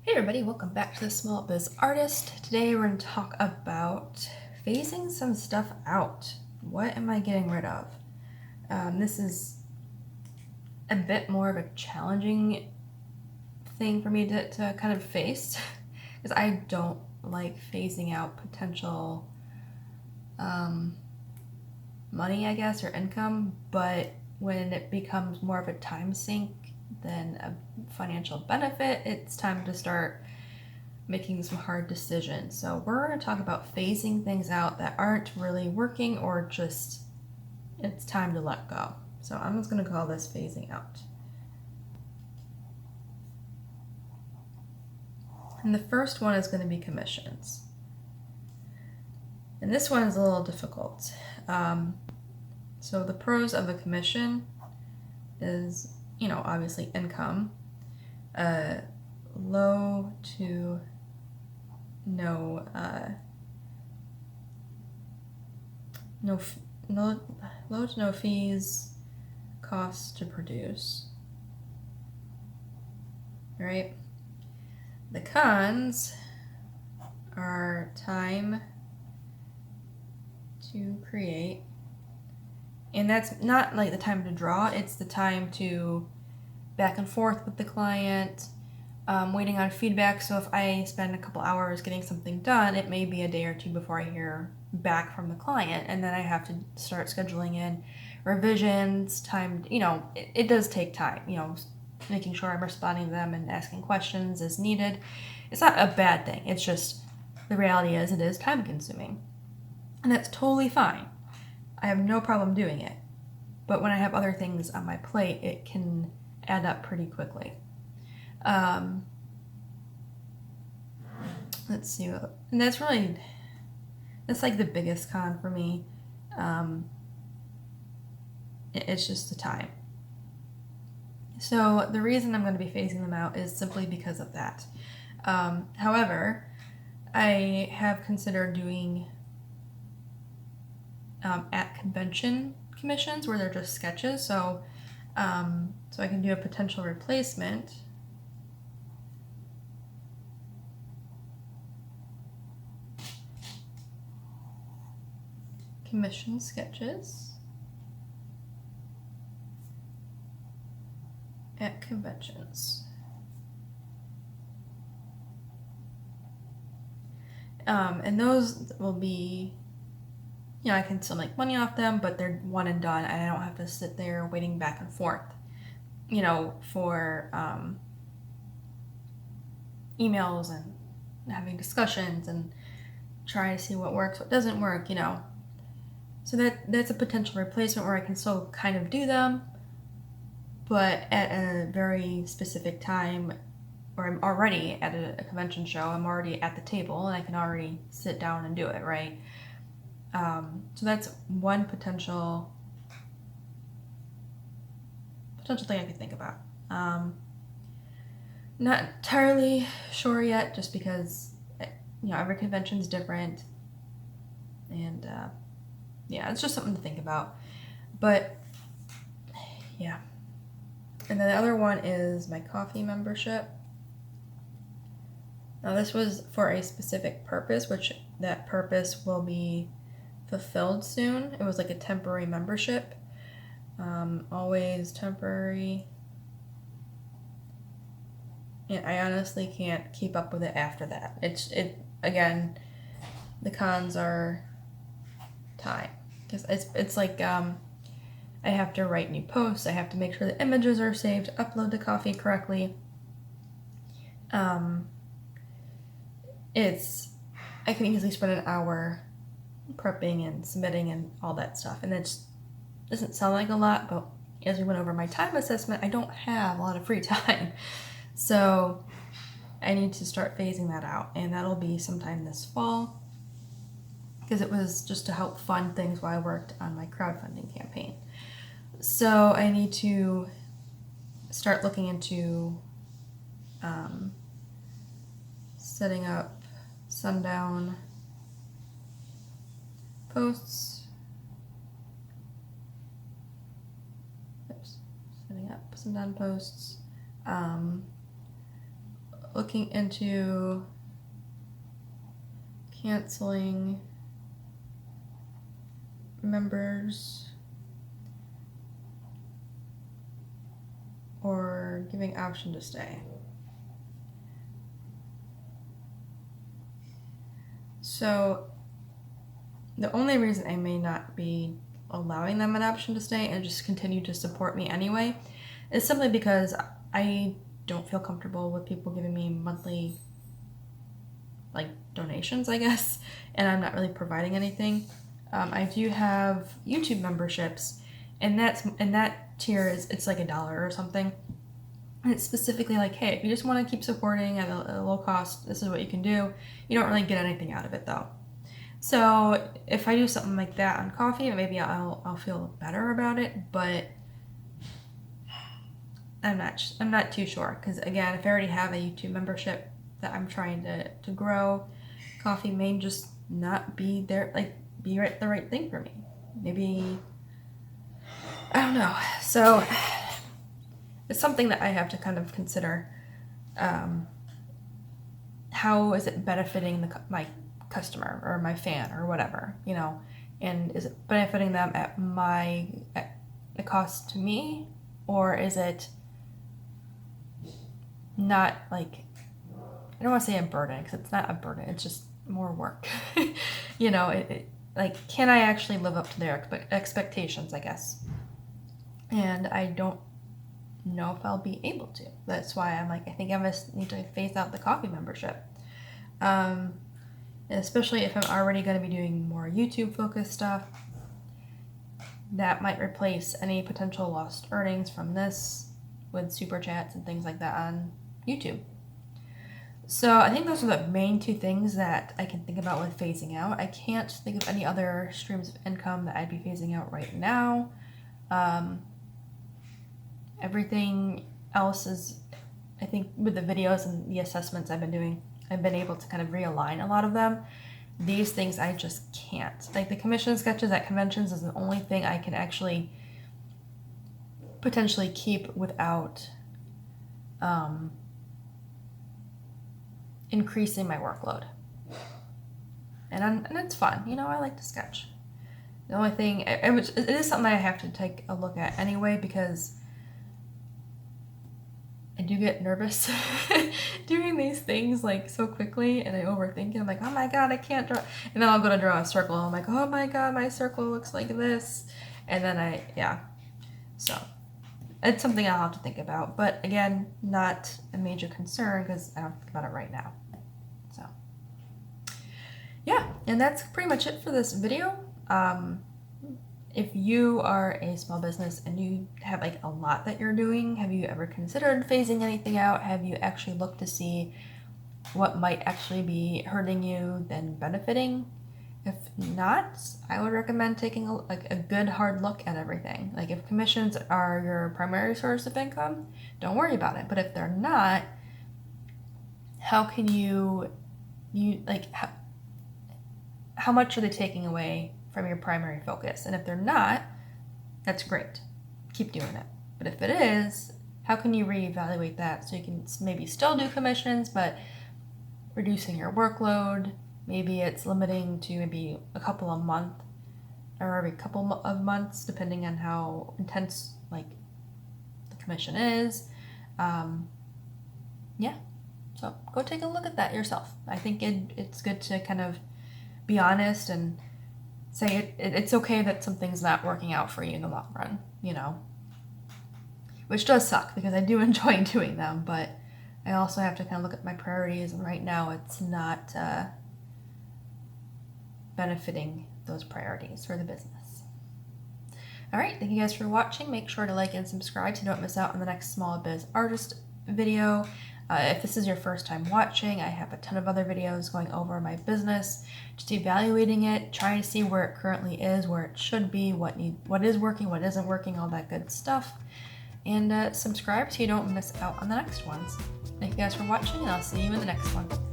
Hey everybody, welcome back to the Small Biz Artist. Today we're going to talk about phasing some stuff out. What am I getting rid of? This is a bit more of a challenging thing for me to kind of face because I don't like phasing out potential money, I guess, or income, but when it becomes more of a time sink than a financial benefit, it's time to start making some hard decisions. So we're going to talk about phasing things out that aren't really working or just it's time to let go. So I'm just going to call this phasing out. And the first one is going to be commissions. And this one is a little difficult. So the pros of a commission is, obviously income, low to no low to no fees, costs to produce. Right? The cons are time to create, and that's not like the time to draw, it's the time to back and forth with the client, waiting on feedback. So if I spend a couple hours getting something done, it may be a day or two before I hear back from the client, and then I have to start scheduling in revisions, time, it does take time, making sure I'm responding to them and asking questions as needed. It's not a bad thing, it's just the reality is it is time consuming. And that's totally fine. I have no problem doing it. But when I have other things on my plate, it can add up pretty quickly. Let's see. And that's like the biggest con for me. It's just the time. So the reason I'm going to be phasing them out is simply because of that. However, I have considered doing at convention commissions where they're just sketches. So I can do a potential replacement. Commission sketches at conventions. And those will be, I can still make money off them, but they're one and done, and I don't have to sit there waiting back and forth, for emails and having discussions and trying to see what works, what doesn't work, So that's a potential replacement where I can still kind of do them, but at a very specific time, or I'm already at a convention show, I'm already at the table, and I can already sit down and do it, right? So that's one potential thing I could think about. Not entirely sure yet, just because every convention is different, and it's just something to think about. But yeah, and then the other one is my coffee membership. Now this was for a specific purpose, which that purpose will be fulfilled soon. It was like a temporary membership, always temporary, and I honestly can't keep up with it after that. Again, the cons are time, because it's like I have to write new posts, I have to make sure the images are saved, upload the coffee correctly. I can easily spend an hour prepping and submitting and all that stuff, and it doesn't sound like a lot, but as we went over my time assessment, I don't have a lot of free time. So I need to start phasing that out, and that'll be sometime this fall, because it was just to help fund things while I worked on my crowdfunding campaign. So I need to start looking into setting up sundown posts. Setting up sundown posts. looking into canceling members or giving option to stay. So the only reason I may not be allowing them an option to stay and just continue to support me anyway is simply because I don't feel comfortable with people giving me monthly like donations, I guess, and I'm not really providing anything. I do have YouTube memberships, and that tier it's like $1 or something. And it's specifically like, hey, if you just want to keep supporting at a low cost, this is what you can do. You don't really get anything out of it though. So if I do something like that on Ko-fi, maybe I'll feel better about it, but I'm not too sure, because again, if I already have a YouTube membership that I'm trying to grow, Ko-fi may just not be there, like the right thing for me. Maybe, I don't know. So it's something that I have to kind of consider. How is it benefiting my customer or my fan or whatever, you know, and is it benefiting them at the cost to me, or is it not, like, I don't want to say a burden, because it's not a burden, it's just more work. You know, like, can I actually live up to their expectations, I guess? And I don't know if I'll be able to. That's why I'm like, I think I must need to phase out the Ko-fi membership. Especially if I'm already going to be doing more YouTube focused stuff. That might replace any potential lost earnings from this with super chats and things like that on YouTube. So I think those are the main two things that I can think about with phasing out. I can't think of any other streams of income that I'd be phasing out right now. Everything else is, I think with the videos and the assessments I've been doing, I've been able to kind of realign a lot of them. These things I just can't. Like the commission sketches at conventions is the only thing I can actually potentially keep without increasing my workload. And it's fun. You know, I like to sketch. The only thing, it is something I have to take a look at anyway, because I do get nervous doing these things like so quickly, and I overthink it. I'm like, oh my god, I can't draw. And then I'll go to draw a circle. I'm like, oh my god, my circle looks like this. And then so it's something I'll have to think about. But again, not a major concern because I don't think about it right now. So yeah, and that's pretty much it for this video. If you are a small business and you have like a lot that you're doing, have you ever considered phasing anything out? Have you actually looked to see what might actually be hurting you than benefiting? If not, I would recommend taking a good hard look at everything. Like if commissions are your primary source of income, don't worry about it. But if they're not, how can how much are they taking away from your primary focus? And if they're not, that's great. Keep doing it. But if it is, how can you reevaluate that so you can maybe still do commissions, but reducing your workload? Maybe it's limiting to maybe a couple a month or every couple of months, depending on how intense like the commission is. Yeah. So go take a look at that yourself. I think it's good to kind of be honest and say it's okay that something's not working out for you in the long run, you know, which does suck because I do enjoy doing them, but I also have to kind of look at my priorities, and right now it's not benefiting those priorities for the business. All right, thank you guys for watching. Make sure to like and subscribe so you don't miss out on the next Small Biz Artist video. If this is your first time watching, I have a ton of other videos going over my business, just evaluating it, trying to see where it currently is, where it should be, what is working, what isn't working, all that good stuff. And subscribe so you don't miss out on the next ones. Thank you guys for watching, and I'll see you in the next one.